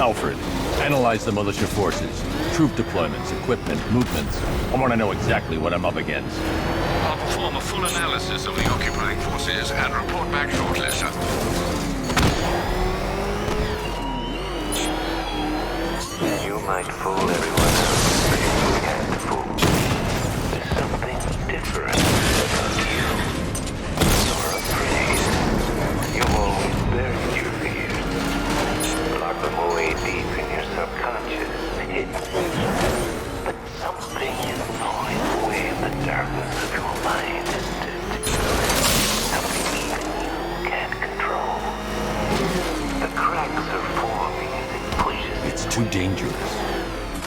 Alfred, analyze the militia forces, troop deployments, equipment, movements. I want to know exactly what I'm up against. I'll perform a full analysis of the occupying forces and report back shortly, sir. You might fool everyone else, but you can't fool me. There's something different about you. You're afraid. You've always buried your fears. Lock them away deep in your subconscious, hidden. But something is gnawing away in the darkness of your mind. Something even you can't control. The cracks are forming as it pushes. It's too dangerous.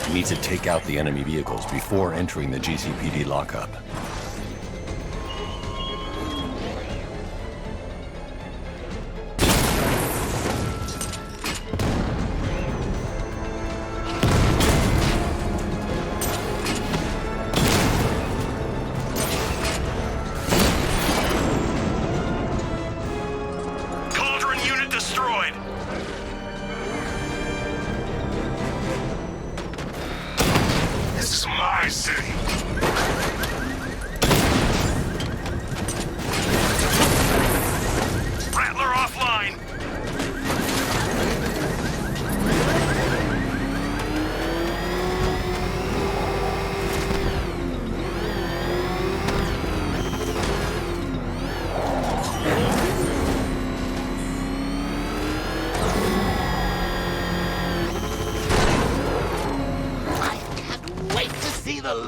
We need to take out the enemy vehicles before entering the GCPD lockup.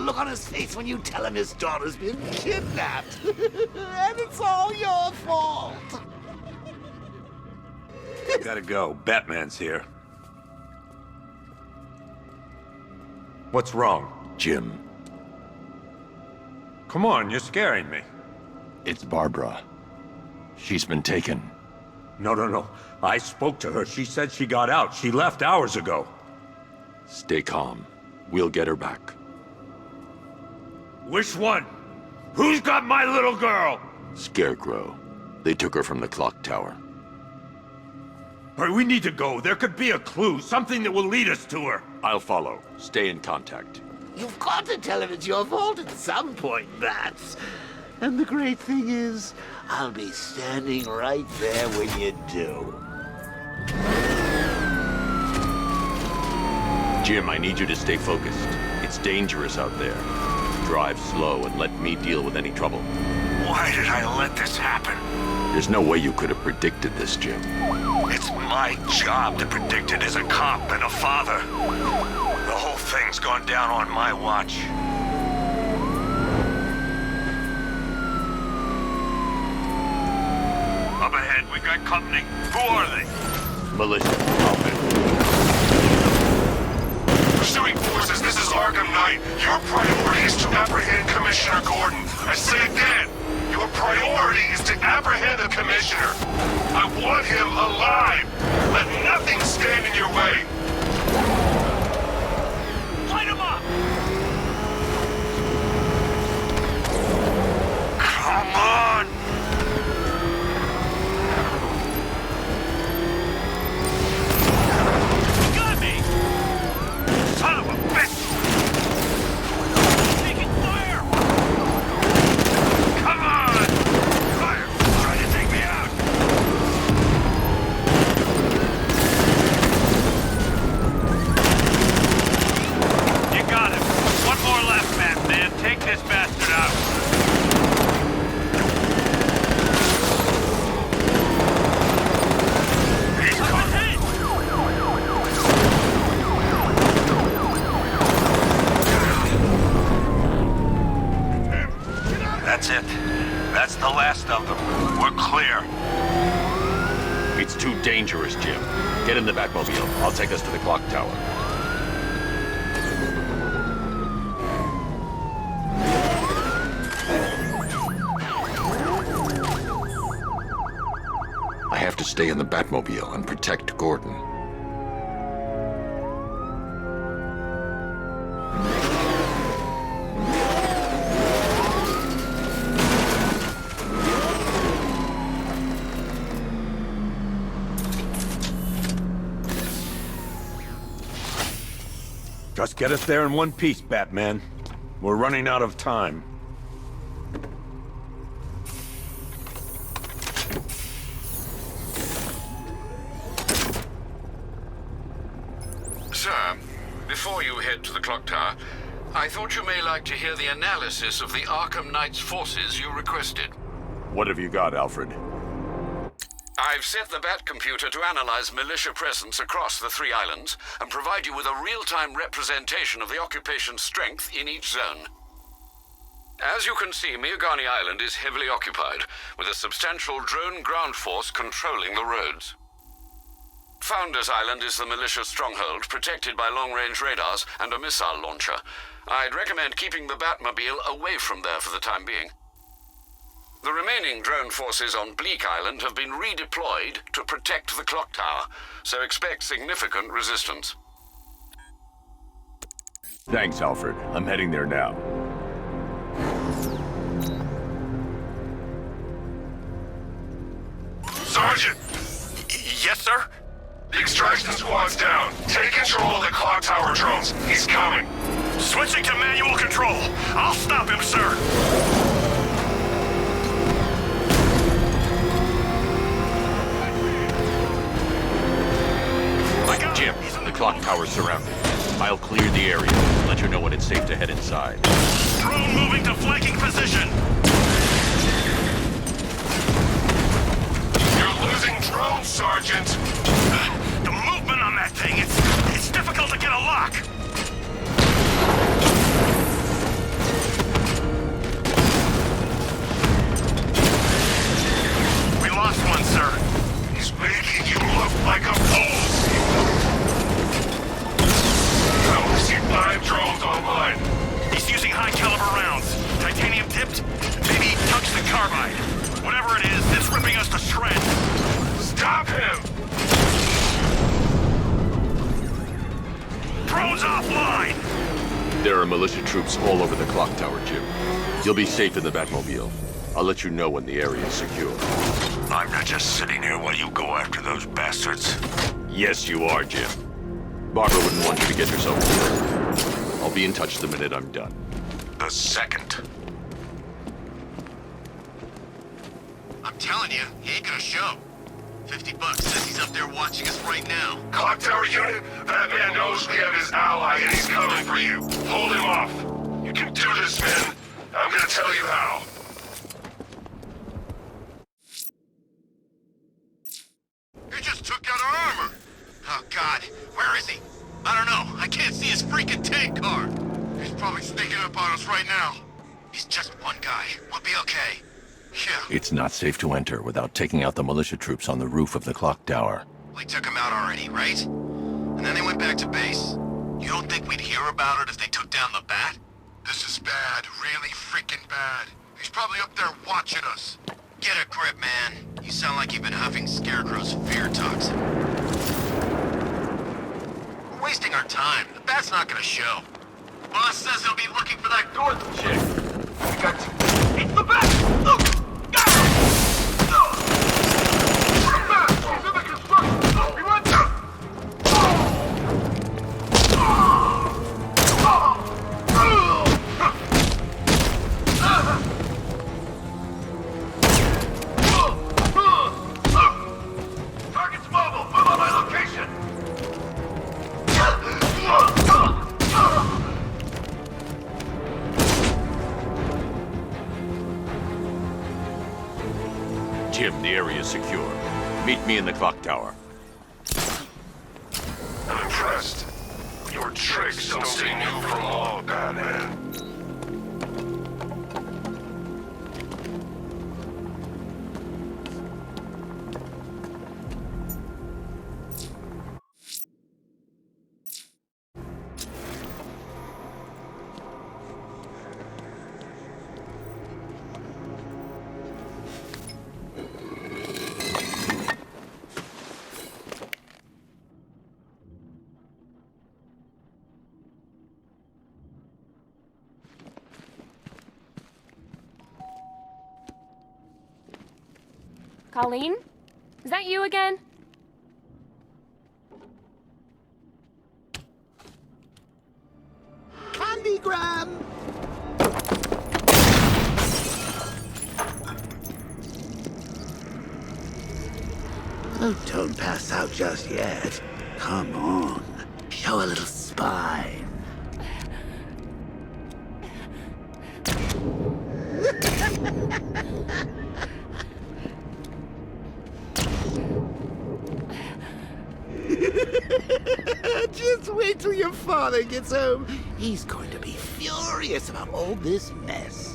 Look on his face when you tell him his daughter's been kidnapped. And it's all your fault. Gotta go. Batman's here. What's wrong? Jim, Come on, you're scaring me. it's Barbara. She's been taken. No. I spoke to her. She said she got out. She left hours ago. Stay calm. We'll get her back. Which one? Who's got my little girl? Scarecrow. They took her from the clock tower. All right, we need to go. There could be a clue, something that will lead us to her. I'll follow. Stay in contact. You've got to tell him it's your fault at some point, Bats. And the great thing is, I'll be standing right there when you do. Jim, I need you to stay focused. It's dangerous out there. Drive slow and let me deal with any trouble. Why did I let this happen? There's no way you could have predicted this, Jim. It's my job to predict it as a cop and a father. The whole thing's gone down on my watch. Up ahead, we got company. Who are they? Militia. I'll handle it. Pursuing forces, this is Arkham Knight. Your priority is to apprehend Commissioner Gordon. I say again, your priority is to apprehend the Commissioner. I want him alive. Let nothing stand in your way. Light him up! Come on! Got me! Son of a bitch! Taking fire! Come on! Fire! Trying to take me out! You got him. One more left, Batman. Take this bastard out. He's caught. That's it. That's the last of them. We're clear. It's too dangerous, Jim. Get in the Batmobile. I'll take us to the clock tower. I have to stay in the Batmobile and protect Gordon. Just get us there in one piece, Batman. We're running out of time. Sir, before you head to the clock tower, I thought you may like to hear the analysis of the Arkham Knight's forces you requested. What have you got, Alfred? I've set the Bat computer to analyze militia presence across the 3 islands and provide you with a real-time representation of the occupation's strength in each zone. As you can see, Miagani Island is heavily occupied, with a substantial drone ground force controlling the roads. Founders Island is the militia stronghold, protected by long-range radars and a missile launcher. I'd recommend keeping the Batmobile away from there for the time being. The remaining drone forces on Bleak Island have been redeployed to protect the clock tower, so expect significant resistance. Thanks, Alfred. I'm heading there now. Sergeant! Yes, sir? The extraction squad's down. Take control of the clock tower drones. He's coming. Switching to manual control. I'll stop him, sir. Jim, the clock tower's surrounded. I'll clear the area and let you know when it's safe to head inside. Drone moving to flanking position. You're losing drones, Sergeant. The movement on that thing, it's difficult to get a lock. We lost one, sir. He's making you look like a fool. I only see 5 drones online. He's using high-caliber rounds. Titanium tipped? Maybe tungsten carbide. Whatever it is, it's ripping us to shreds. Stop him! Drones offline! There are militia troops all over the clock tower, Jim. You'll be safe in the Batmobile. I'll let you know when the area is secure. I'm not just sitting here while you go after those bastards. Yes, you are, Jim. Barbara wouldn't want you to get yourself killed. I'll be in touch the minute I'm done. The second. I'm telling you, he ain't gonna show. $50 says he's up there watching us right now. Clock tower unit, that man knows we have his ally and he's coming for you. Hold him off. You can do this, man. I'm gonna tell you how. He just took out our armor. Oh, God. Where is he? I don't know. I can't see his freaking tank car. He's probably sneaking up on us right now. He's just one guy. We'll be okay. Yeah. It's not safe to enter without taking out the militia troops on the roof of the clock tower. We took him out already, right? And then they went back to base. You don't think we'd hear about it if they took down the Bat? This is bad. Really freaking bad. He's probably up there watching us. Get a grip, man. You sound like you've been huffing Scarecrow's fear toxin. We're wasting our time. The Bat's not gonna show. Boss says he'll be looking for that Gordon chick. We got to... It's the Bat! Look! Target's mobile! Move on my location! Jim, the area is secure. Meet me in the clock tower. I'm impressed. Your tricks don't stay new for long, Batman. Colleen? Is that you again? Oh, don't pass out just yet. Come on. Show a little spine. Just wait till your father gets home. He's going to be furious about all this mess.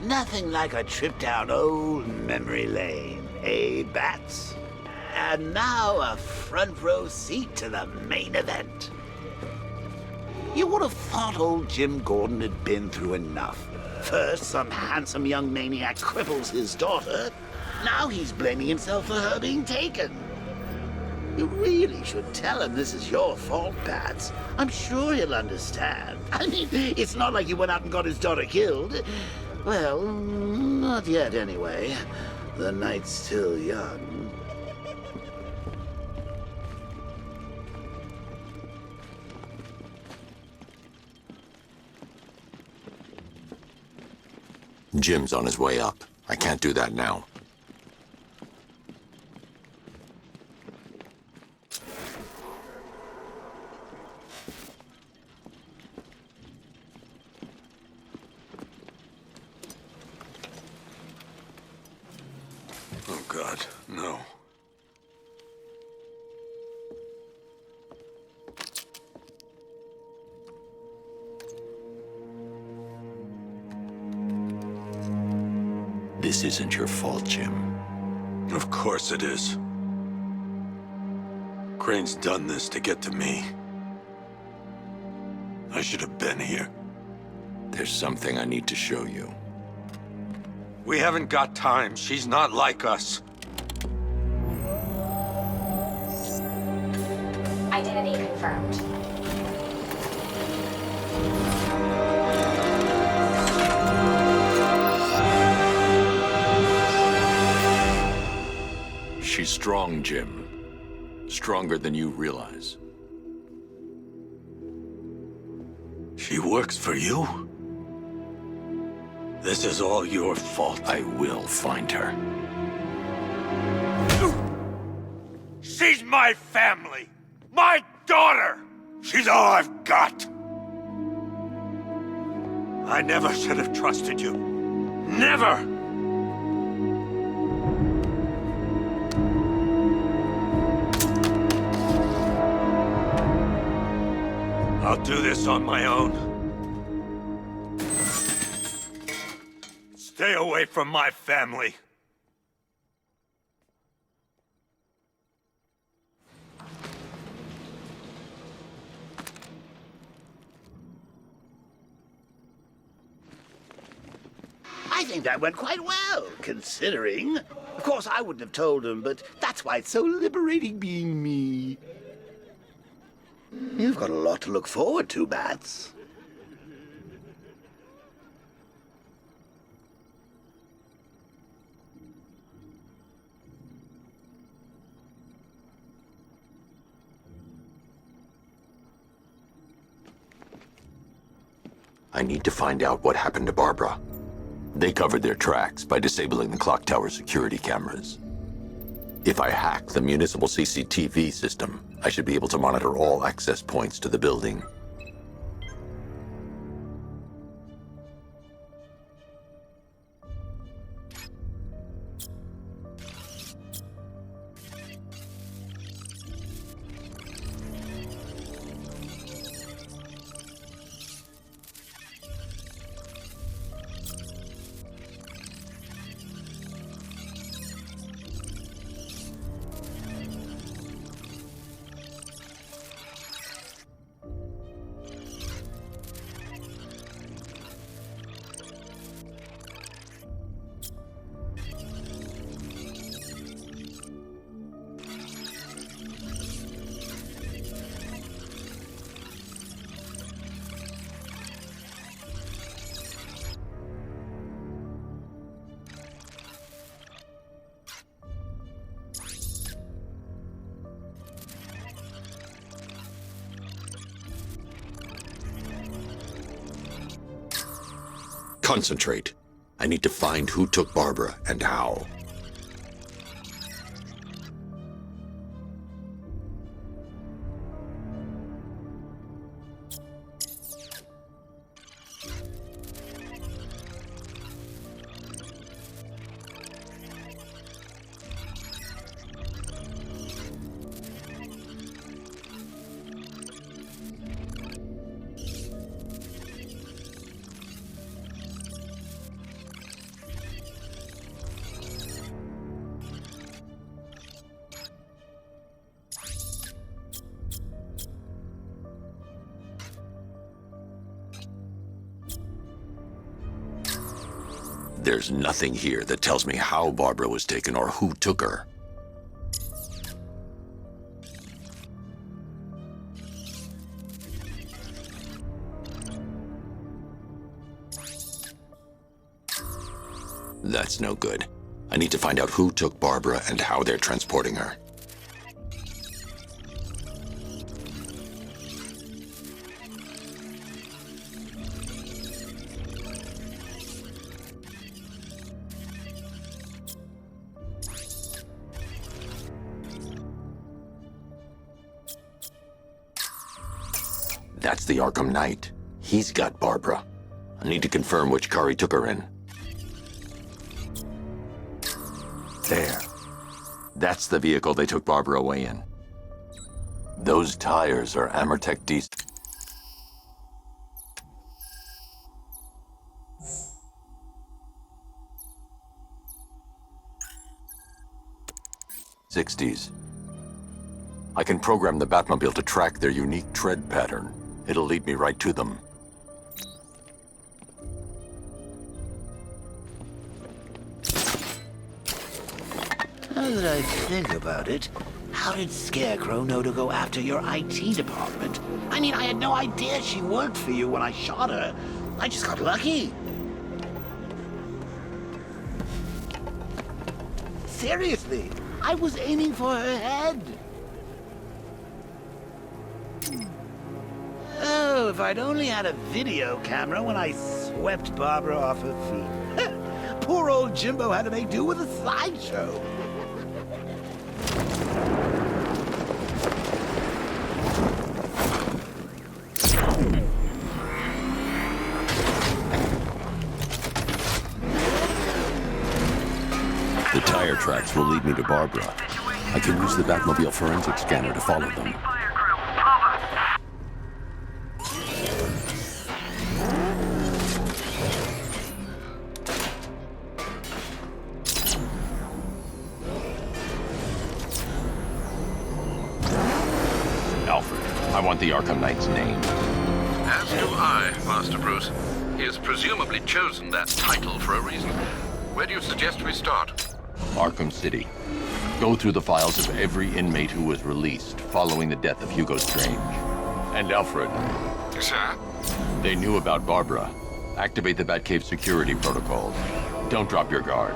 Nothing like a trip down old memory lane, eh, Bats? And now a front row seat to the main event. You would have thought old Jim Gordon had been through enough. First, some handsome young maniac cripples his daughter. Now he's blaming himself for her being taken. You really should tell him this is your fault, Bats. I'm sure he'll understand. I mean, it's not like you went out and got his daughter killed. Well, not yet anyway. The night's still young. Jim's on his way up. I can't do that now. Oh, God, no. This isn't your fault, Jim. Of course it is. Crane's done this to get to me. I should have been here. There's something I need to show you. We haven't got time. She's not like us. Identity confirmed. She's strong, Jim. Stronger than you realize. She works for you? This is all your fault. I will find her. She's my family! My daughter! She's all I've got! I never should have trusted you. Never! I'll do this on my own. Stay away from my family. I think that went quite well, considering. Of course, I wouldn't have told him, but that's why it's so liberating being me. You've got a lot to look forward to, Bats. I need to find out what happened to Barbara. They covered their tracks by disabling the clock tower security cameras. If I hack the municipal CCTV system, I should be able to monitor all access points to the building. Concentrate. I need to find who took Barbara and how. There's nothing here that tells me how Barbara was taken or who took her. That's no good. I need to find out who took Barbara and how they're transporting her. That's the Arkham Knight. He's got Barbara. I need to confirm which car he took her in. There. That's the vehicle they took Barbara away in. Those tires are Amertech D. '60s. I can program the Batmobile to track their unique tread pattern. It'll lead me right to them. Now that I think about it, how did Scarecrow know to go after your IT department? I mean, I had no idea she worked for you when I shot her. I just got lucky. Seriously, I was aiming for her head. Oh, if I'd only had a video camera when I swept Barbara off her feet. Poor old Jimbo had to make do with a slideshow. The tire tracks will lead me to Barbara. I can use the Batmobile forensic scanner to follow them. Alfred, I want the Arkham Knight's name. As do I, Master Bruce. He has presumably chosen that title for a reason. Where do you suggest we start? Arkham City. Go through the files of every inmate who was released following the death of Hugo Strange. And Alfred. Sir? They knew about Barbara. Activate the Batcave security protocols. Don't drop your guard.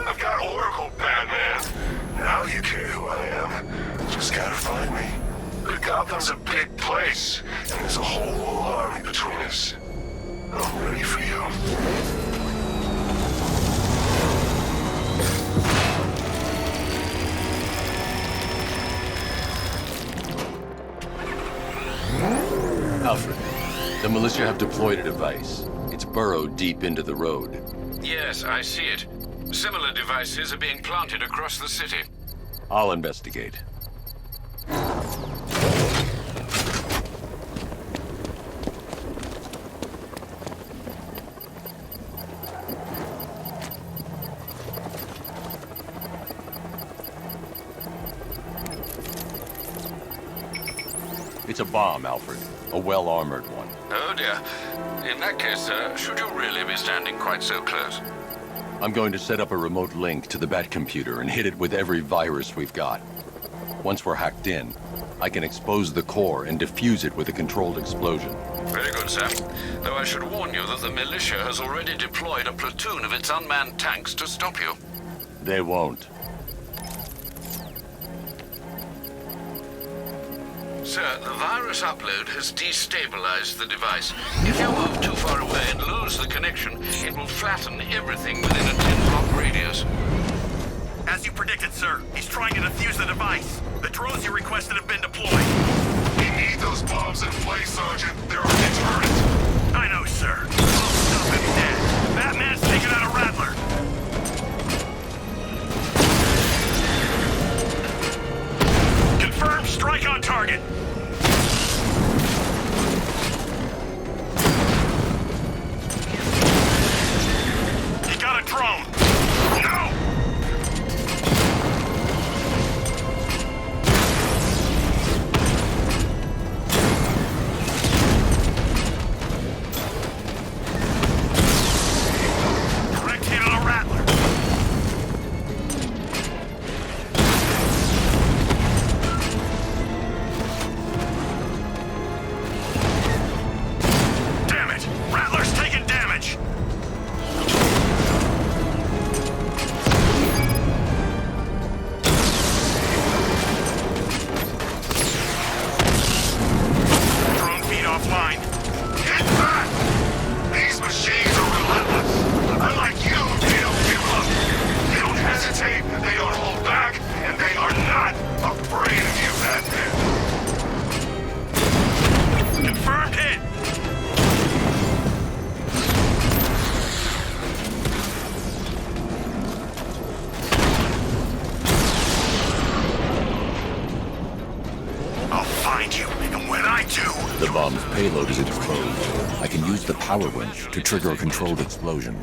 I've got Oracle, Batman. Now you care who I am. Just gotta find me. But Gotham's a big place, and there's a whole army between us. I'm ready for you. Alfred, the militia have deployed a device. It's burrowed deep into the road. Yes, I see it. Similar devices are being planted across the city. I'll investigate. It's a bomb, Alfred. A well-armored one. Oh dear. In that case, should you really be standing quite so close? I'm going to set up a remote link to the Batcomputer and hit it with every virus we've got. Once we're hacked in, I can expose the core and defuse it with a controlled explosion. Very good, sir. Though I should warn you that the militia has already deployed a platoon of its unmanned tanks to stop you. They won't. Sir, the virus upload has destabilized the device. If you move too far away and lose the connection, it will flatten everything within a 10-block radius. As you predicted, sir, he's trying to defuse the device. The drones you requested have been deployed. We need those bombs in place, Sergeant. They're on the turret. I know, sir. I'll stop him dead. Batman's taking out a Rattler. Confirmed strike on target. He got a drone. No! Direct hit on a Rattler. Damn it! Rattler's taking damage! Drone feed offline. Get back! These machines are relentless. Unlike you, they don't give up. They don't hesitate, they don't hold back, and they are not afraid of you, Batman. Confirmed hit! I'll find you, and when I do... The bomb's payload is exposed. I can use the power winch to trigger a controlled explosion.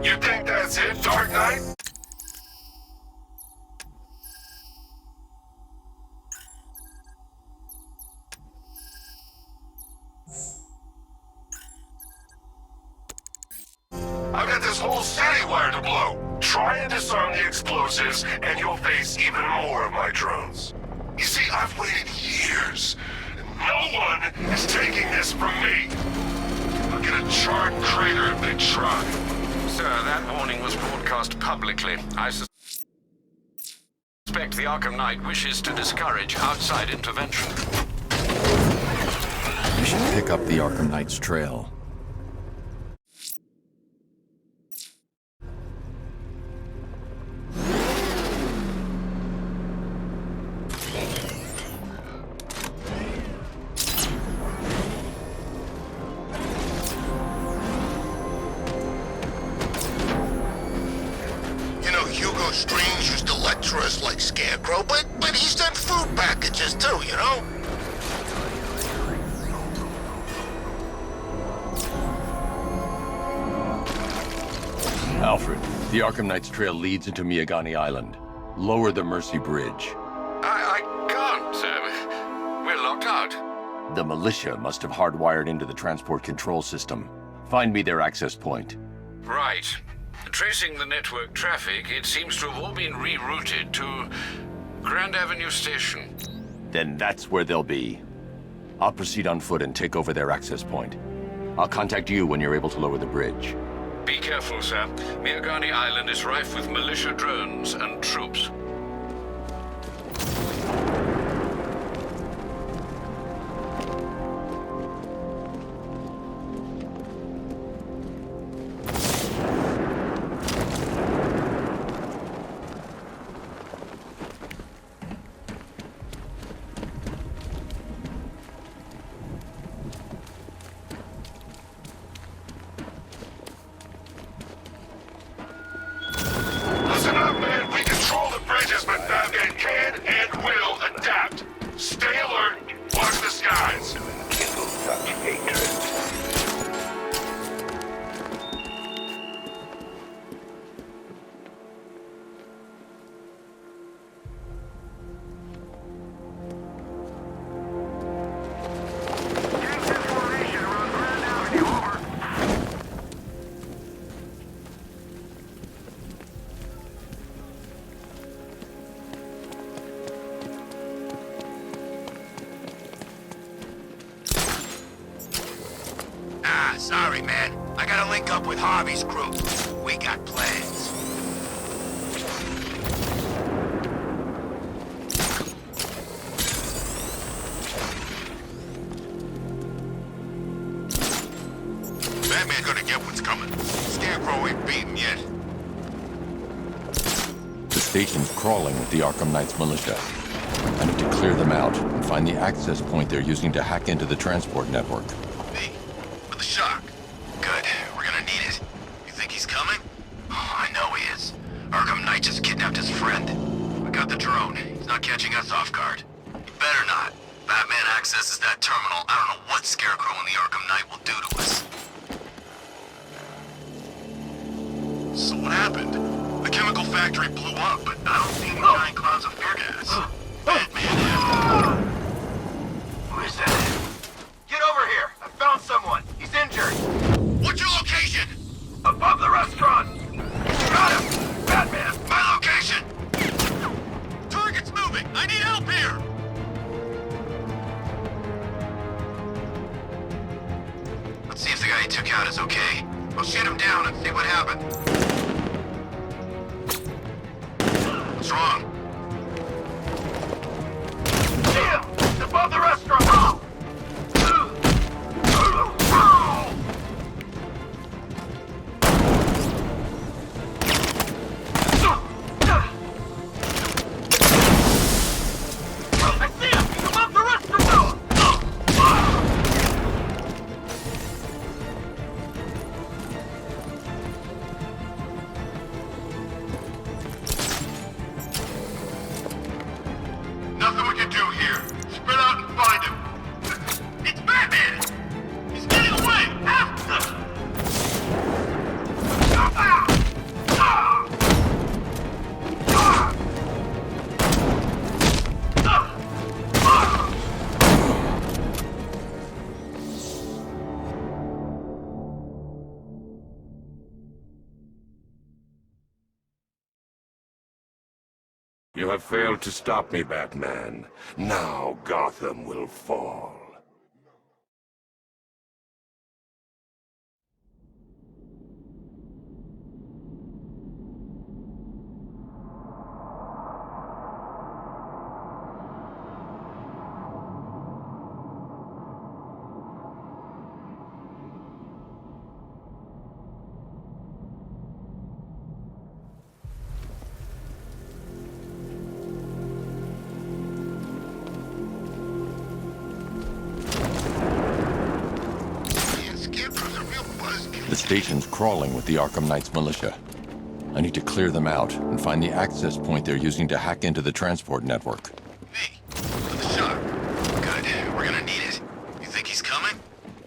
You think that's it, Dark Knight? I've got this whole city wired to blow. Try and disarm the explosives, and you'll face even more of my drones. You see, I've waited years. No one is taking this from me. I'll get a charred crater if they try. Sir, that warning was broadcast publicly. I suspect the Arkham Knight wishes to discourage outside intervention. We should pick up the Arkham Knight's trail. You know, Hugo Strange used to lecture us like Scarecrow, but he sent food packages too, you know? Alfred, the Arkham Knight's trail leads into Miagani Island. Lower the Mercy Bridge. I can't, sir. We're locked out. The militia must have hardwired into the transport control system. Find me their access point. Right. Tracing the network traffic, it seems to have all been rerouted to Grand Avenue Station. Then that's where they'll be. I'll proceed on foot and take over their access point. I'll contact you when you're able to lower the bridge. Be careful, sir. Miagani Island is rife with militia drones and troops. Listen up, man. We control the bridge. Ah, sorry, man. I gotta link up with Harvey's crew. We got plans. Batman's gonna get what's coming. Scarecrow ain't beaten yet. The station's crawling with the Arkham Knight's militia. I need to clear them out and find the access point they're using to hack into the transport network. Me? With the shock? Good. We're gonna need it. You think he's coming? Oh, I know he is. Arkham Knight just kidnapped his friend. We got the drone. He's not catching us off guard. He better not. Batman accesses that terminal. I don't know what Scarecrow and the Arkham Knight will do to us. So what happened? The chemical factory blew up, but I don't see any giant clouds of fear gas. Batman. What is that? Get over here! I found someone! He's injured! What's your location? Above the restaurant! Got him! Batman! My location! Target's moving! I need help here! Let's see if the guy he took out is okay. We'll shoot him down and see what happened. What's wrong? Damn! It's above the restaurant! I see him! He's above the restaurant! Nothing we can do here. Spread out and find him. It's Batman! He's getting away! You have failed to stop me, Batman. Now Gotham will fall. The station's crawling with the Arkham Knight's militia. I need to clear them out and find the access point they're using to hack into the transport network. Me? With the shock. Good. We're gonna need it. You think he's coming?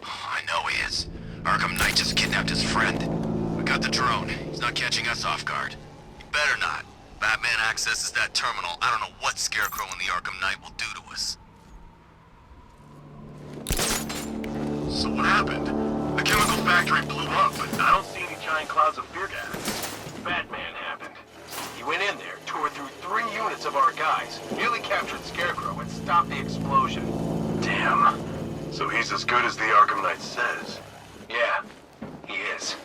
Oh, I know he is. Arkham Knight just kidnapped his friend. We got the drone. He's not catching us off guard. He better not. Batman accesses that terminal. I don't know what Scarecrow and the Arkham Knight will do to us. So what happened? The chemical factory blew up, but I don't see any giant clouds of fear gas. Batman happened. He went in there, tore through 3 units of our guys, nearly captured Scarecrow, and stopped the explosion. Damn. So he's as good as the Arkham Knight says. Yeah, he is.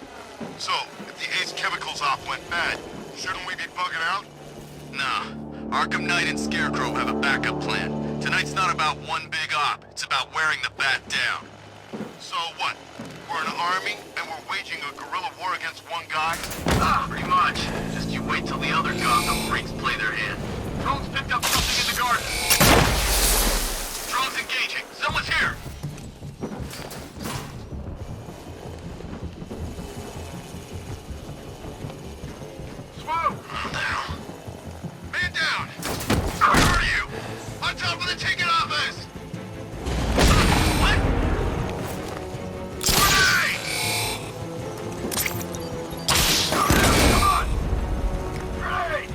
So, if the Ace Chemicals op went bad, shouldn't we be bugging out? Nah. Arkham Knight and Scarecrow have a backup plan. Tonight's not about one big op, it's about wearing the bat down. So what? We're an army, and we're waging a guerrilla war against one guy? Ah, pretty much. Just you wait till the other Gotham freaks play their hand. Drone's picked up something in the garden. Drone's engaging. Someone's here. Swoop! What the hell? Man down! Where are you? On top of the ticket office! What? Grenade! Come on! Grenade!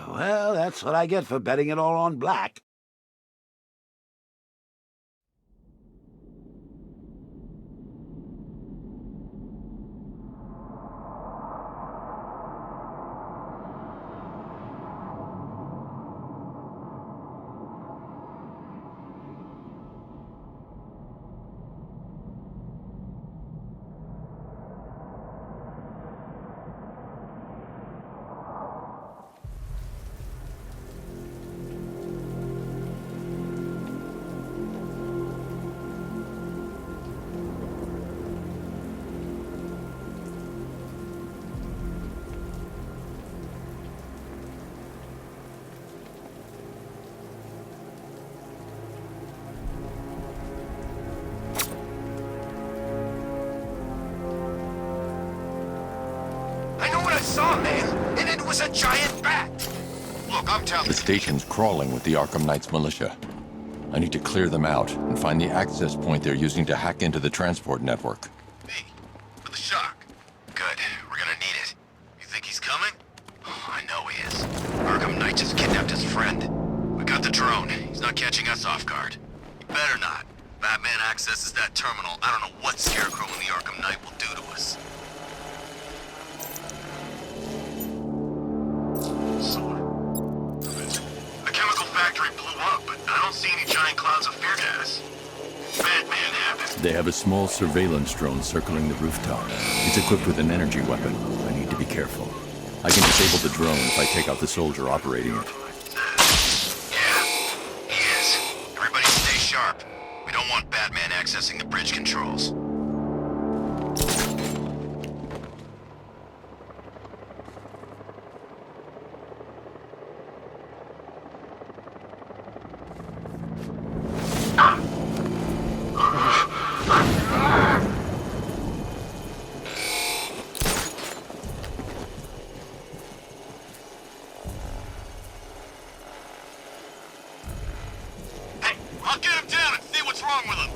Well, that's what I get for betting it all on black. I saw, man. And it was a giant bat. Look, I'm telling The you. station's crawling with the Arkham Knights militia. I need to clear them out and find the access point they're using to hack into the transport network. Me, for the shock. Good, we're gonna need it. You think he's coming? Oh, I know he is. Arkham Knight just kidnapped his friend. We got the drone. He's not catching us off guard. He better not. Batman accesses that terminal. I don't know what Scarecrow and the Arkham Knight will do to us. The chemical factory blew up, but I don't see any giant clouds of fear gas. Batman happened. They have a small surveillance drone circling the rooftop. It's equipped with an energy weapon. I need to be careful. I can disable the drone if I take out the soldier operating it. Yeah, he is. Everybody stay sharp. We don't want Batman accessing the bridge controls. Hey, I'll get him down and see what's wrong with him.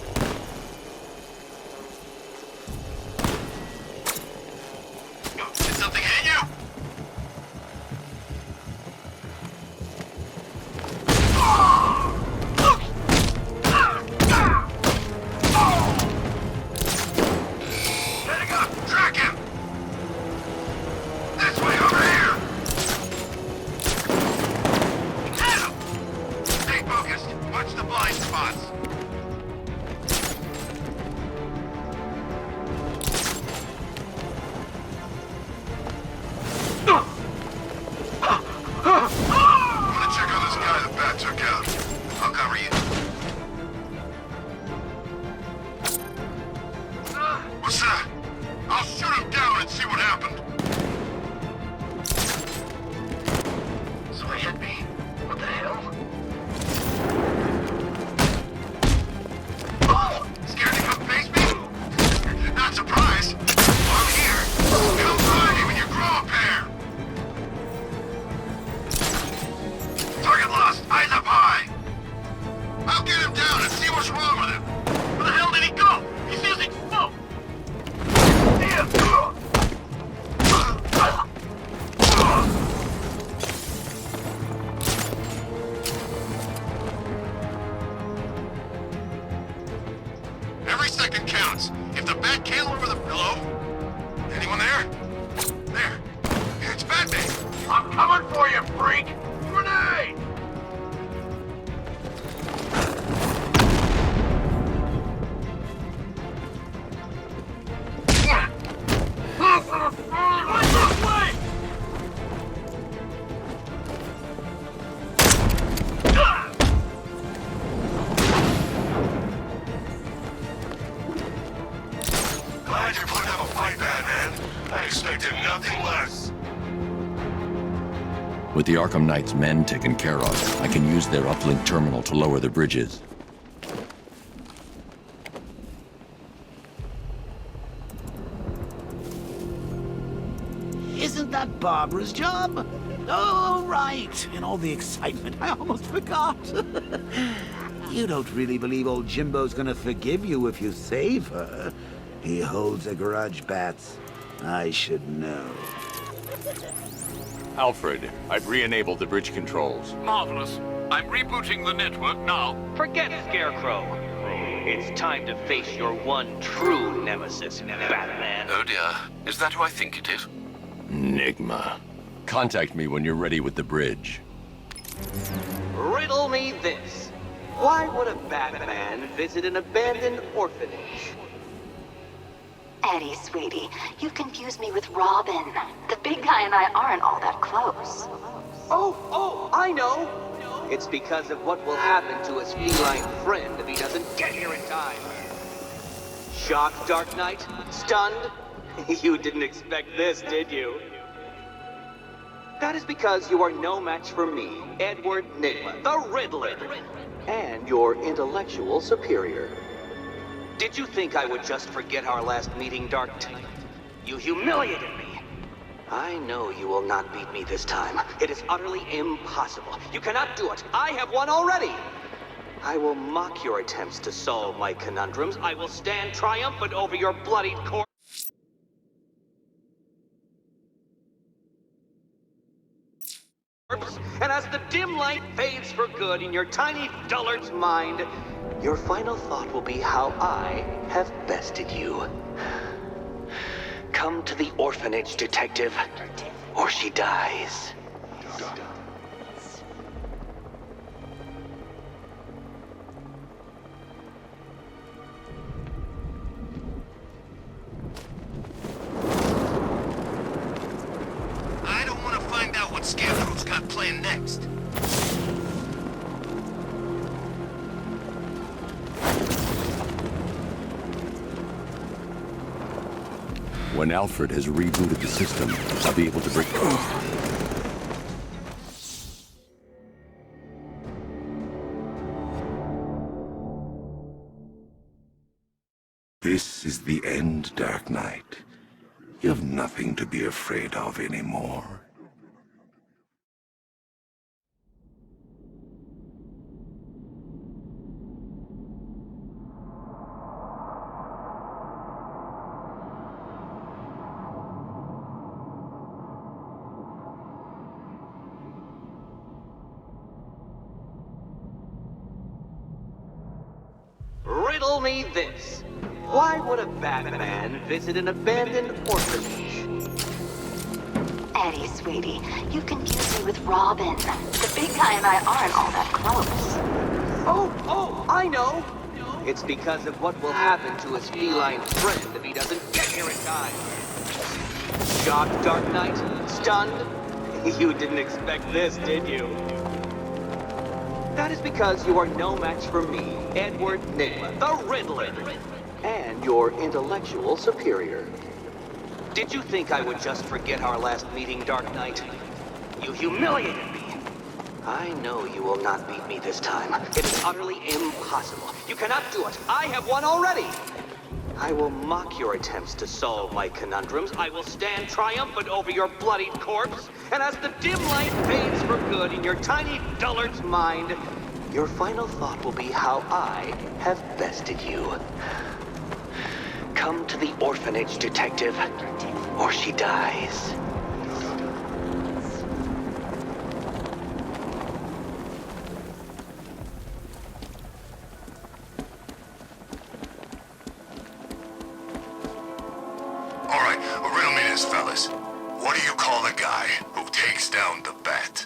Did something hit you? Heading up! Track him! This way, over here! Get him! Stay focused. Watch the blind spots. I'm gonna check on this guy the bat took out. I'll cover you. What's that? I'll shoot him down and see what happened. Somebody hit me. What the hell? Oh! Scared to come face me? Not surprised. I'm here. Come find me when you grow a pair. Target lost. Eyes up high. I'll get him down and see what's wrong with him. Where the hell did he go? He's using smoke. Every second counts. If the bat can't over the pillow. Anyone there? There. It's Batman. I'm coming for you, freak. Grenade! Glad you're putting up a fight, Batman. I expected nothing less. With the Arkham Knights' men taken care of, I can use their uplink terminal to lower the bridges. Isn't that Barbara's job? Oh, right. In all the excitement, I almost forgot. You don't really believe old Jimbo's gonna forgive you if you save her. He holds a grudge, Bats. I should know. Alfred, I've re-enabled the bridge controls. Marvelous. I'm rebooting the network now. Forget Scarecrow. It's time to face your one true nemesis, Batman. Oh dear. Is that who I think it is? Enigma. Contact me when you're ready with the bridge. Riddle me this. Why would a Batman visit an abandoned orphanage? Eddie, sweetie, you've confused me with Robin. The big guy and I aren't all that close. Oh, I know. It's because of what will happen to his feline friend if he doesn't get here in time. Shocked, Dark Knight? Stunned? You didn't expect this, did you? That is because you are no match for me, Edward Nygma, the Riddler, and your intellectual superior. Did you think I would just forget our last meeting, Dark Knight? You humiliated me. I know you will not beat me this time. It is utterly impossible. You cannot do it. I have won already. I will mock your attempts to solve my conundrums. I will stand triumphant over your bloodied corpse. And as the dim light fades for good in your tiny dullard's mind, your final thought will be how I have bested you. Come to the orphanage, detective, or she dies. I don't want to find out what Scarecrow's got planned next. When Alfred has rebooted the system, I'll be able to break... This is the end, Dark Knight. You have nothing to be afraid of anymore. Riddle me this. Why would a Batman visit an abandoned orphanage? Eddie, sweetie, you confused me with Robin. The big guy and I aren't all that close. Oh, I know. It's because of what will happen to his feline friend if he doesn't get here in time. Shocked, Dark Knight? Stunned? You didn't expect this, did you? That is because you are no match for me, Edward Nigma, the Riddler, and your intellectual superior. Did you think I would just forget our last meeting, Dark Knight? You humiliated me. I know you will not beat me this time. It is utterly impossible. You cannot do it. I have won already. I will mock your attempts to solve my conundrums. I will stand triumphant over your bloodied corpse. And as the dim light fades for good in your tiny dullard's mind, your final thought will be how I have bested you. Come to the orphanage, detective, or she dies. Riddle me this, fellas. What do you call the guy who takes down the bat?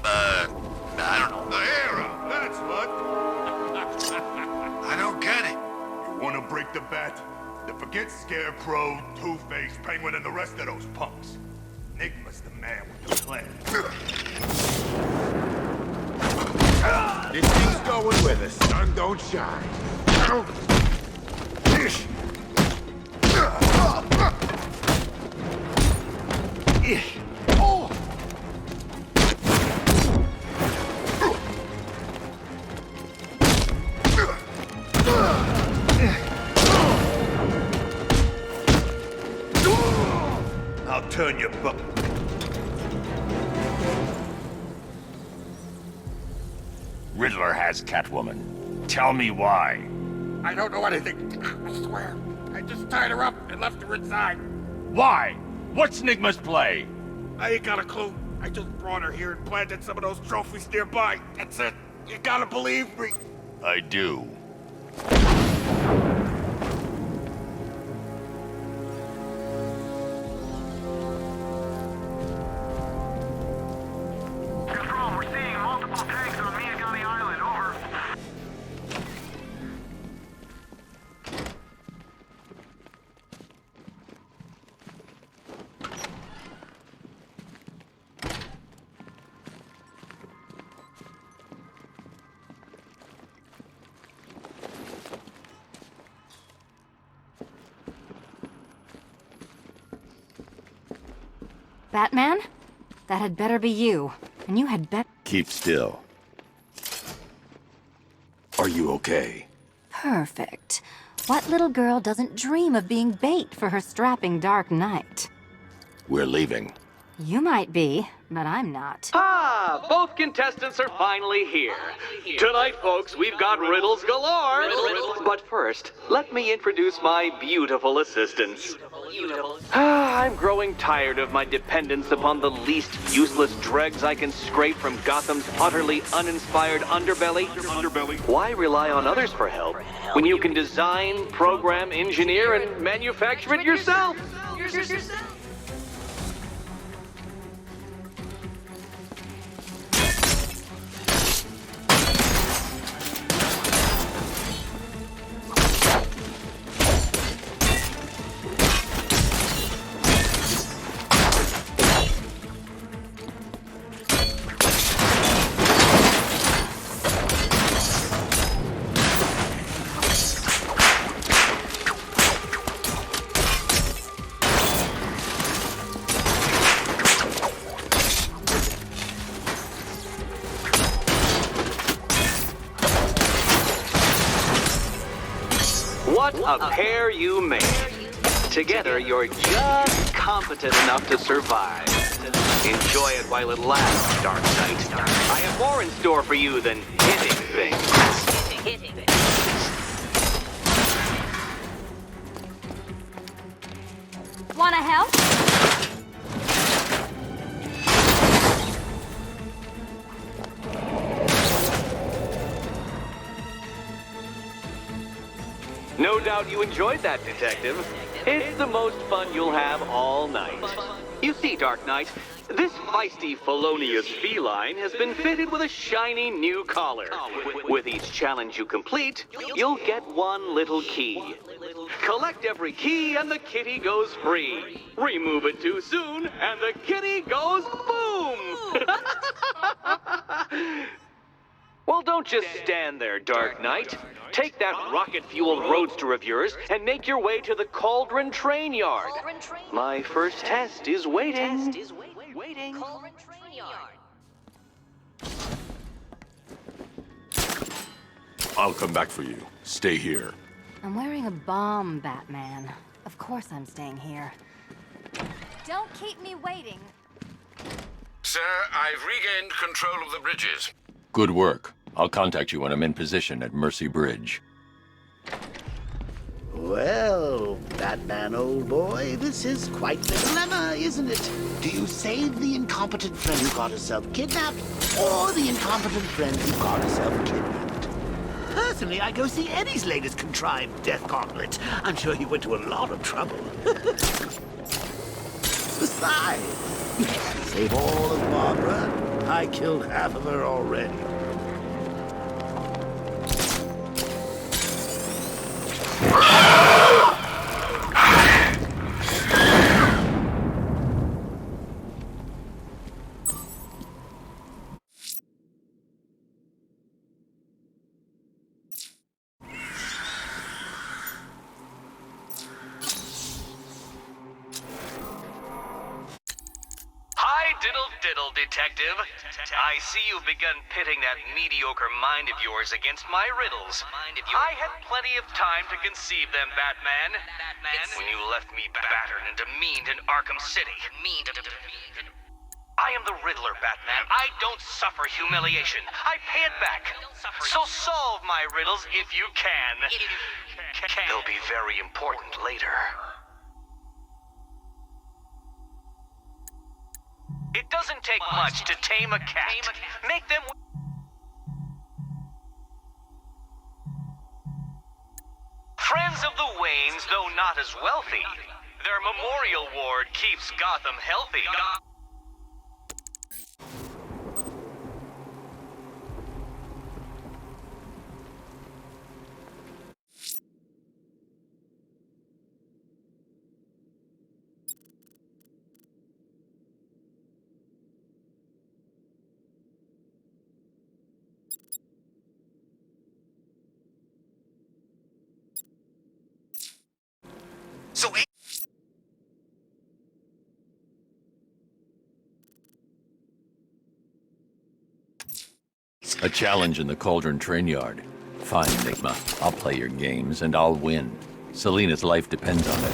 I don't know. The hero, that's what. I don't get it. You wanna break the bat? Then forget Scarecrow, Two-Face, Penguin, and the rest of those punks. Enigma's the man with the plan. This thing's going where the sun don't shine. I'll turn your butt. Riddler has Catwoman. Tell me why. I don't know anything. I swear. I just tied her up and left her inside. Why? What's Nigma's play? I ain't got a clue. I just brought her here and planted some of those trophies nearby. That's it. You gotta believe me. I do. Control, we're seeing multiple tanks on Miagani Island. Over. Batman? That had better be you. And you had better... Keep still. Are you okay? Perfect. What little girl doesn't dream of being bait for her strapping Dark Knight? We're leaving. You might be, but I'm not. Ah, both contestants are finally here. Tonight, folks, we've got riddles galore. But first, let me introduce my beautiful assistants. I'm growing tired of my dependence upon the least useless dregs I can scrape from Gotham's utterly uninspired underbelly. Why rely on others for help when you can design, program, engineer, and manufacture it yourself? What a pair you make. Together, you're just competent enough to survive. Enjoy it while it lasts, Dark Knight. I have more in store for you than hitting things. Wanna help? No doubt you enjoyed that, Detective. It's the most fun you'll have all night. You see, Dark Knight, this feisty, felonious feline has been fitted with a shiny new collar. With each challenge you complete, you'll get one little key. Collect every key and the kitty goes free. Remove it too soon and the kitty goes boom! Well, don't just stand there, Dark Knight. Take that rocket-fueled roadster of yours and make your way to the Cauldron Train Yard. My first test is waiting. I'll come back for you. Stay here. I'm wearing a bomb, Batman. Of course I'm staying here. Don't keep me waiting. Sir, I've regained control of the bridges. Good work. I'll contact you when I'm in position at Mercy Bridge. Well, Batman, old boy, this is quite the dilemma, isn't it? Do you save the incompetent friend who got herself kidnapped, or the incompetent friend who got herself kidnapped? Personally, I go see Eddie's latest contrived death gauntlet. I'm sure he went to a lot of trouble. Besides, save all of Barbara. I killed half of her already. Diddle, Detective. I see you've begun pitting that mediocre mind of yours against my riddles. I had plenty of time to conceive them, Batman. When you left me battered and demeaned in Arkham City. I am the Riddler, Batman. I don't suffer humiliation. I pay it back. So solve my riddles if you can. They'll be very important later. It doesn't take much to tame a cat. Make them... Friends of the Waynes, though not as wealthy, their memorial ward keeps Gotham healthy. So A challenge in the Cauldron Train Yard. Fine, Enigma. I'll play your games, and I'll win. Selina's life depends on it.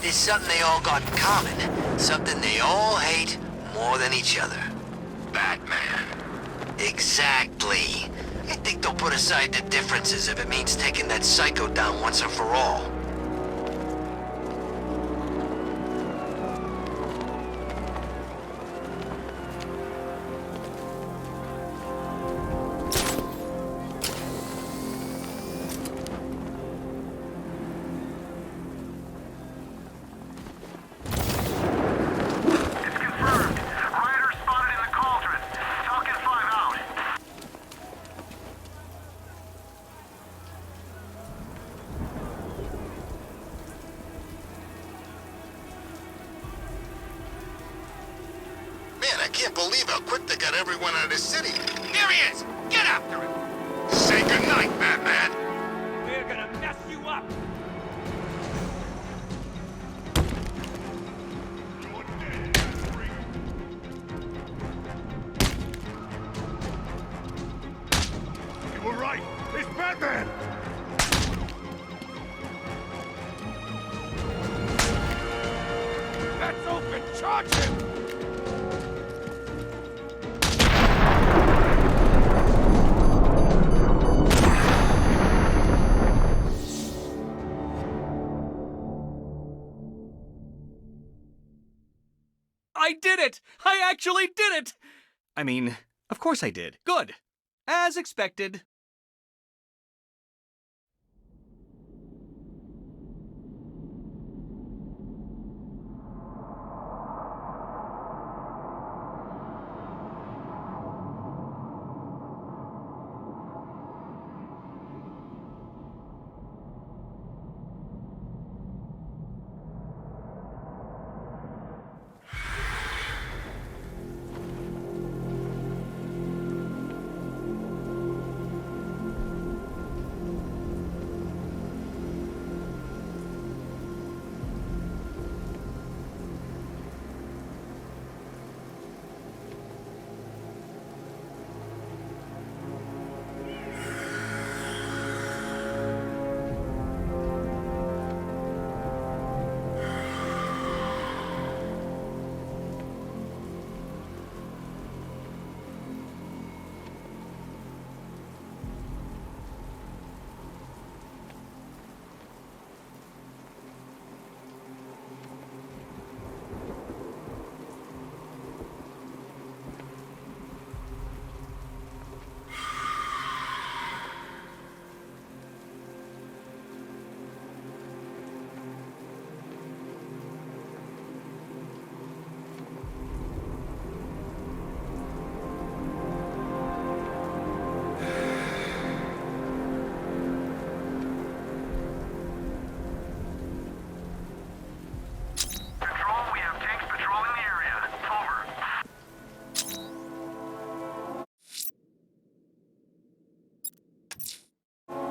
There's something they all got in common. Something they all hate more than each other. Batman. Exactly. I think they'll put aside the differences if it means taking that psycho down once and for all. Man, I can't believe how quick they got everyone out of the city. Here he is! Get after him! Say goodnight, Batman! We're gonna mess you up! You were right. It's Batman. That's open! Charge him! I did it! I actually did it! I mean, of course I did. Good. As expected.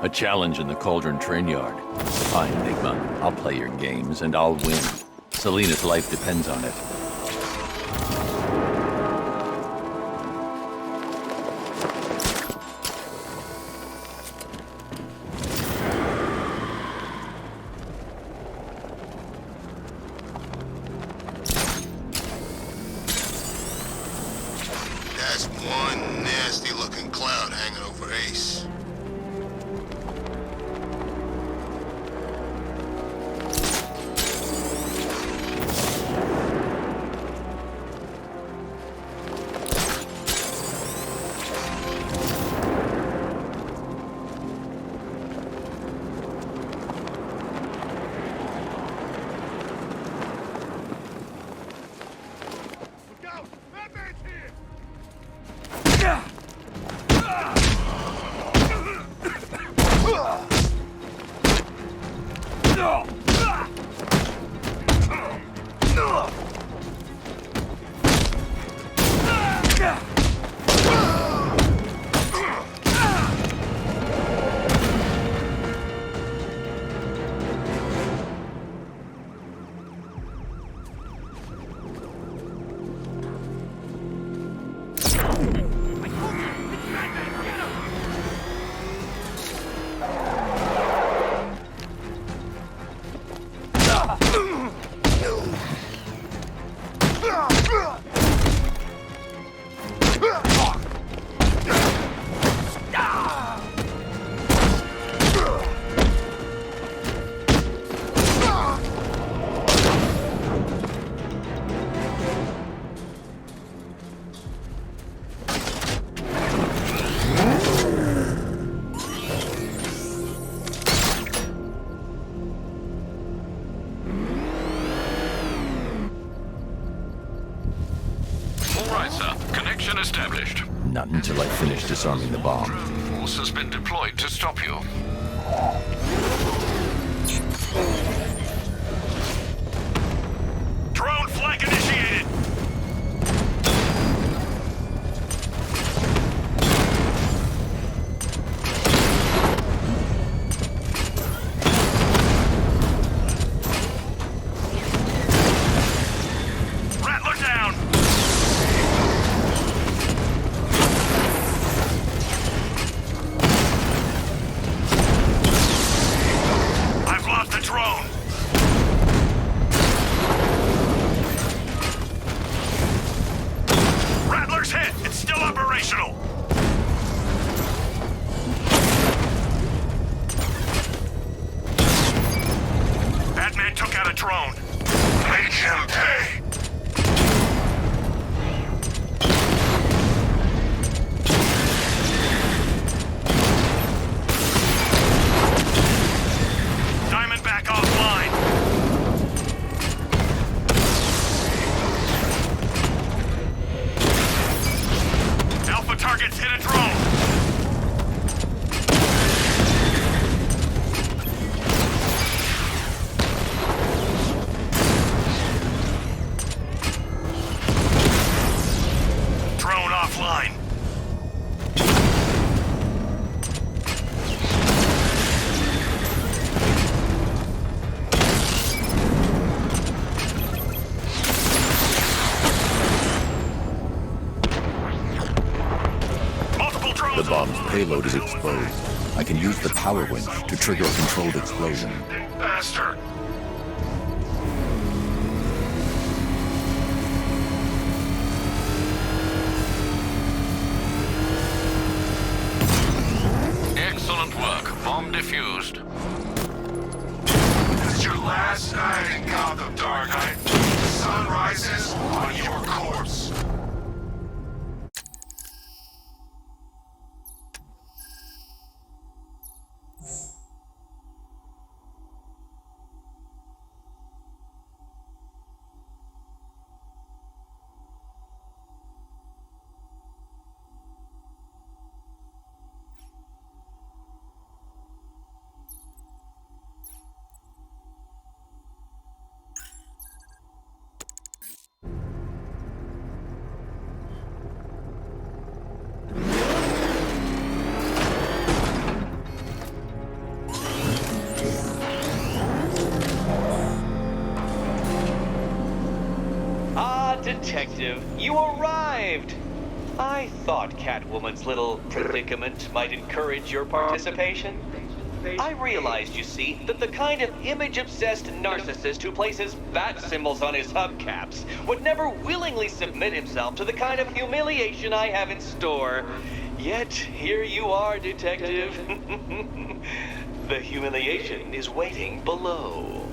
A challenge in the Cauldron train yard. Fine, Enigma. I'll play your games, and I'll win. Selina's life depends on it. That's one nasty-looking cloud hanging over Ace. disarming the bomb. Drone force has been deployed to stop you. Drone flank initiated! Rattler down! I've lost the drone! Rattler's hit! It's still operational! Batman took out a drone. Make him pay! Diamond back offline. Alpha targets hit a drone. Drone offline. Multiple drones. The bomb's payload is exposed. I can use the power winch to trigger a controlled explosion. Think faster! Excellent work. Bomb defused. This is your last night in Gotham, Dark Knight. The sun rises on your corpse. Detective, you arrived! I thought Catwoman's little predicament might encourage your participation. I realized, you see, that the kind of image-obsessed narcissist who places bat symbols on his hubcaps would never willingly submit himself to the kind of humiliation I have in store. Yet, here you are, Detective. The humiliation is waiting below.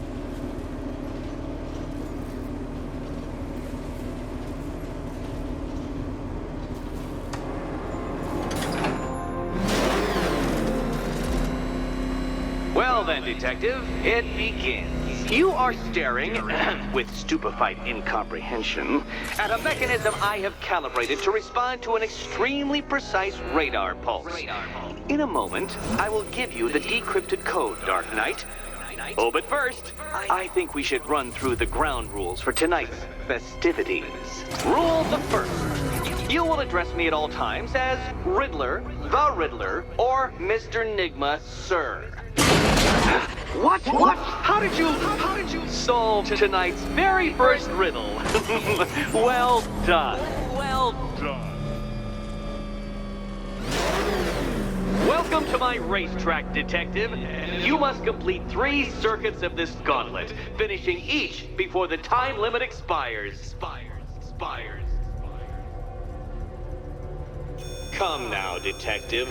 Well then, Detective, it begins. You are staring, with stupefied incomprehension, at a mechanism I have calibrated to respond to an extremely precise radar pulse. In a moment, I will give you the decrypted code, Dark Knight. Oh, but first, I think we should run through the ground rules for tonight's festivities. Rule the first. You will address me at all times as Riddler, the Riddler, or Mr. Nigma, sir. What? How did you solve tonight's very first riddle? Well done. Well done. Welcome to my racetrack, Detective. You must complete 3 circuits of this gauntlet, finishing each before the time limit expires. Come now, Detective.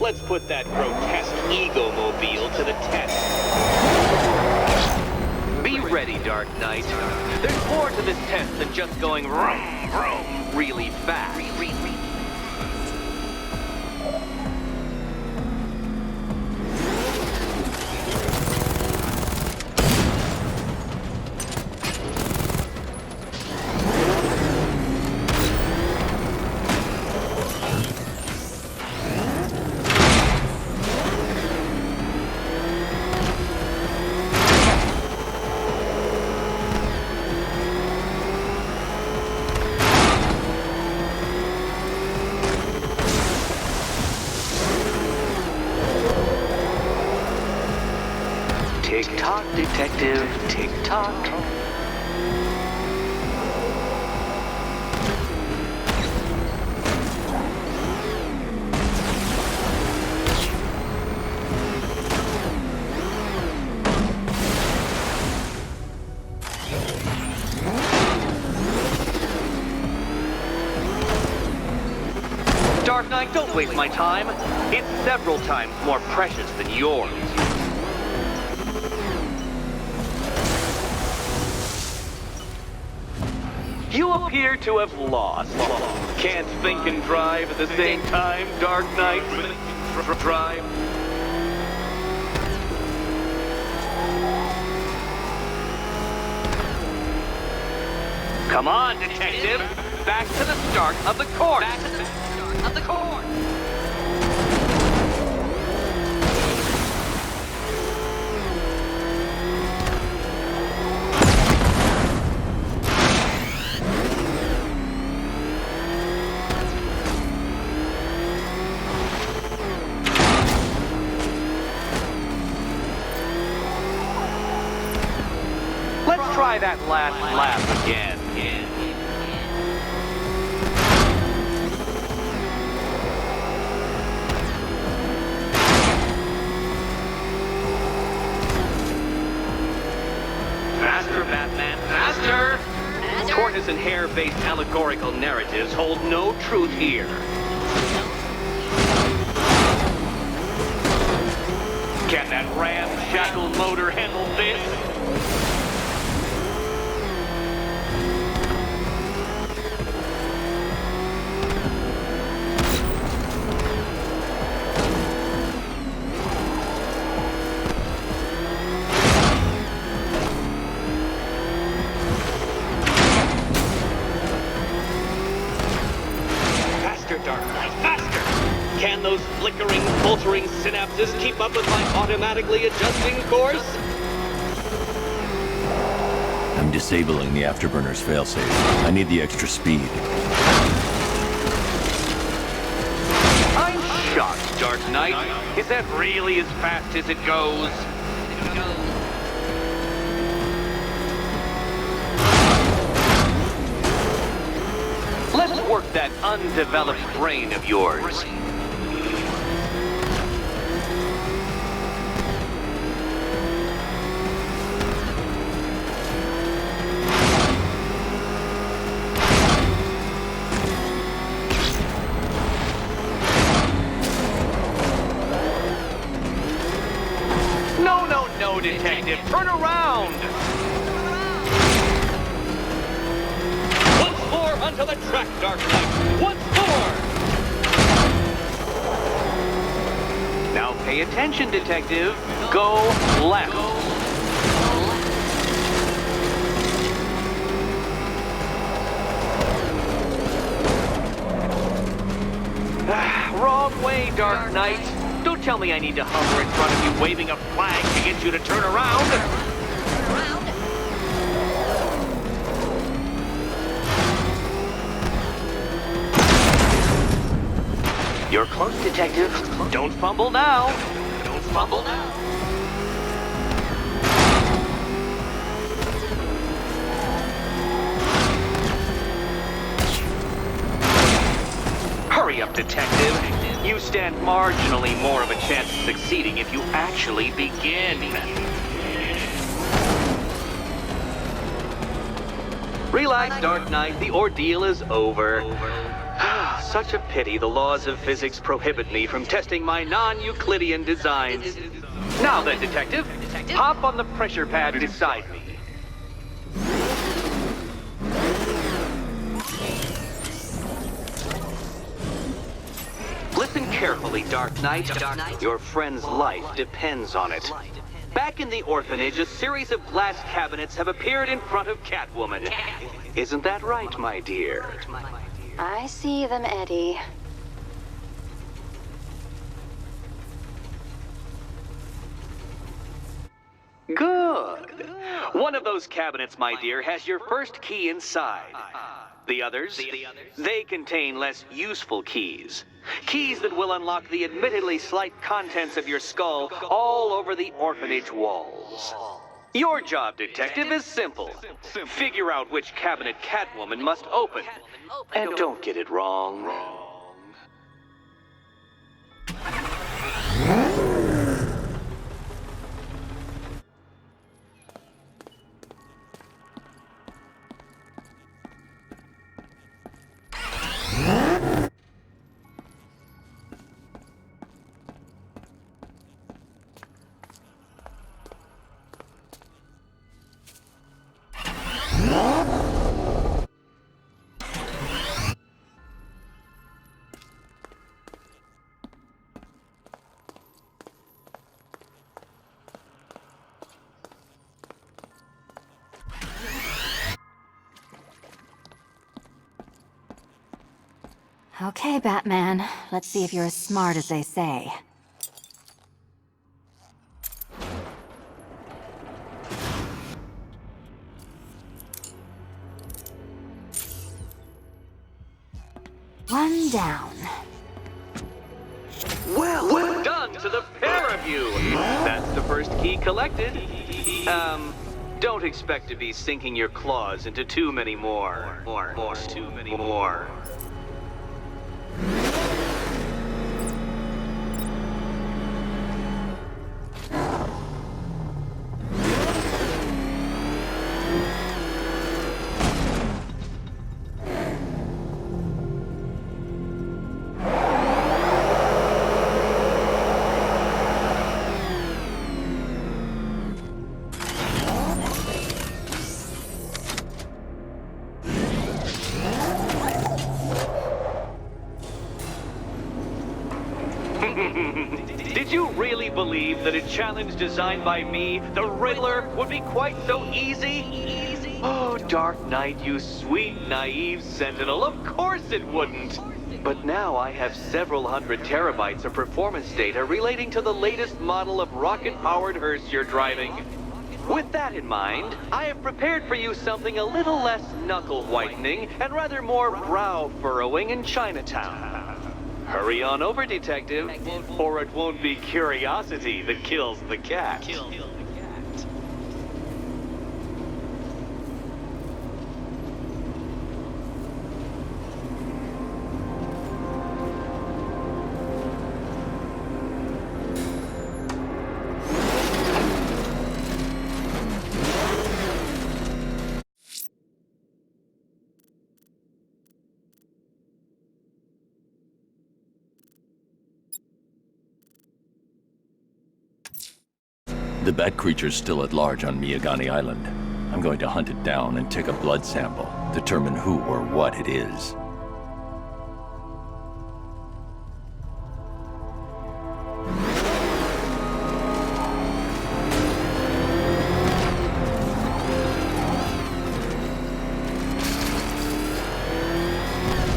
Let's put that grotesque ego-mobile to the test. Be ready, Dark Knight. There's more to this test than just going vroom, vroom really fast. Tick-tock, detective, tick-tock. Dark Knight, don't waste my time. It's several times more precious than yours. You appear to have lost. Can't think and drive at the same time, Dark Knight. Drive. Come on, detective. Back to the start of the course. Back to the start of the course. Let's try that last lap again. Faster, Batman, faster! Tortoise and hare-based allegorical narratives hold no truth here. Can that ramshackle motor handle this? Dark Knight, faster! Can those flickering, faltering synapses keep up with my automatically adjusting course? I'm disabling the afterburner's failsafe. I need the extra speed. I'm shocked, Dark Knight. Is that really as fast as it goes? Let's work that undeveloped brain of yours. No, detective, turn around! Once more onto the track, Dark Knight! Once more! Now pay attention, detective. Go left. Wrong way, Dark Knight. Don't tell me I need to hover in front of you waving a flag to get you to turn around. You're close, detective. Don't fumble now. Don't fumble now. Hurry up, detective. You stand marginally more of a chance of succeeding if you actually begin. Relax, Dark Knight. The ordeal is over. Such a pity the laws of physics prohibit me from testing my non-Euclidean designs. Now then, detective, hop on the pressure pad beside me. Listen carefully, Dark Knight. Your friend's life depends on it. Back in the orphanage, a series of glass cabinets have appeared in front of Catwoman. Isn't that right, my dear? I see them, Eddie. Good. One of those cabinets, my dear, has your first key inside. The others? They contain less useful keys. Keys that will unlock the admittedly slight contents of your skull all over the orphanage walls. Your job, Detective, is simple. Figure out which cabinet Catwoman must open. And don't get it wrong. Okay, Batman. Let's see if you're as smart as they say. One down. Well done to the pair of you! That's the first key collected. Don't expect to be sinking your claws into too many more. Too many more. Did you really believe that a challenge designed by me, the Riddler, would be quite so easy? Oh, Dark Knight, you sweet, naive sentinel, of course it wouldn't! But now I have several hundred terabytes of performance data relating to the latest model of rocket-powered hearse you're driving. With that in mind, I have prepared for you something a little less knuckle-whitening and rather more brow-furrowing in Chinatown. Hurry on over, Detective, or it won't be curiosity that kills the cat. The bat creature's still at large on Miyagani Island. I'm going to hunt it down and take a blood sample, determine who or what it is.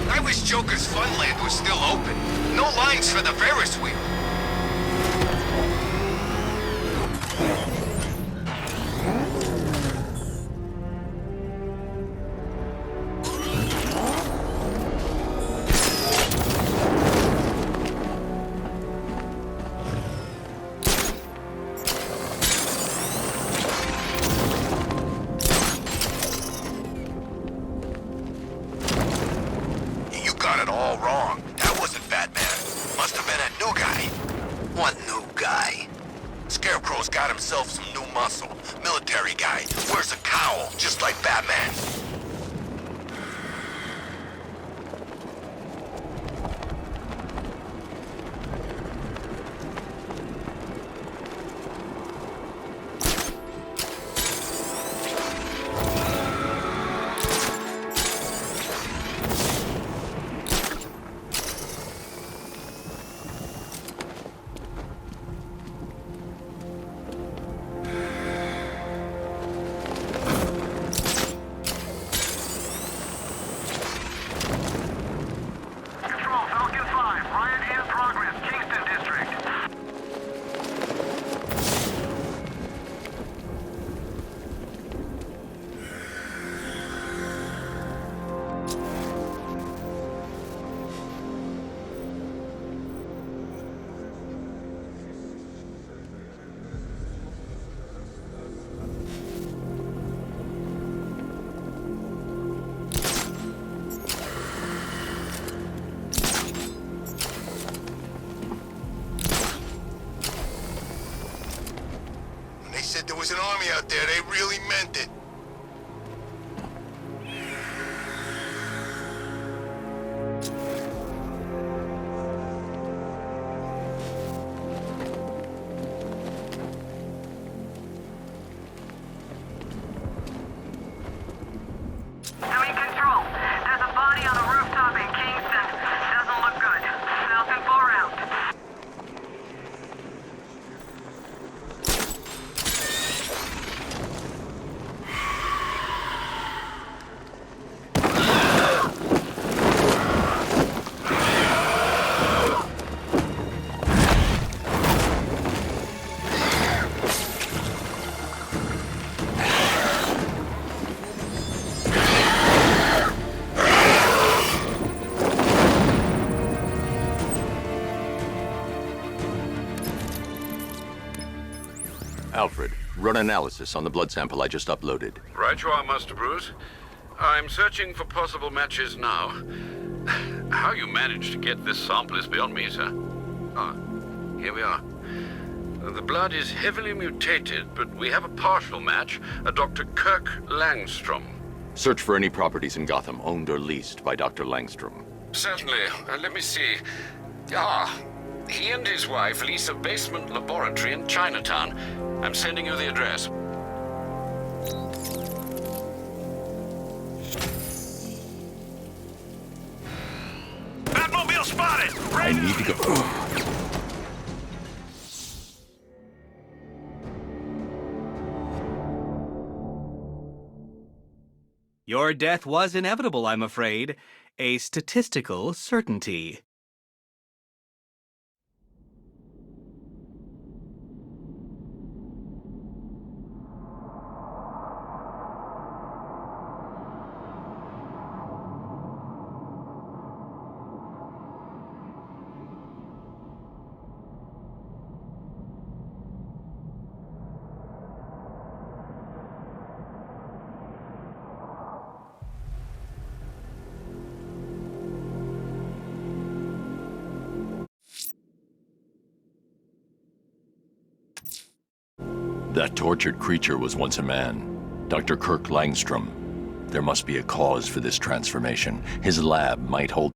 I wish Joker's Funland was still open. No lines for the Ferris wheel. You got it all wrong. That wasn't Batman. Must have been a new guy. What new guy? Scarecrow's got himself some new muscle. Military guy. Wears a cowl, just like Batman. there was an army out there. They really meant it. Doing control. There's a body on a rooftop in Kingston. Doesn't look good. Falcon 4 out. Alfred, run analysis on the blood sample I just uploaded. Right you are, Master Bruce. I'm searching for possible matches now. How you managed to get this sample is beyond me, sir. Ah, here we are. The blood is heavily mutated, but we have a partial match, a Dr. Kirk Langstrom. Search for any properties in Gotham owned or leased by Dr. Langstrom. Certainly. Let me see. He and his wife lease a basement laboratory in Chinatown. I'm sending you the address. Batmobile spotted! I need to go. Your death was inevitable, I'm afraid. A statistical certainty. That tortured creature was once a man. Dr. Kirk Langstrom. There must be a cause for this transformation. His lab might hold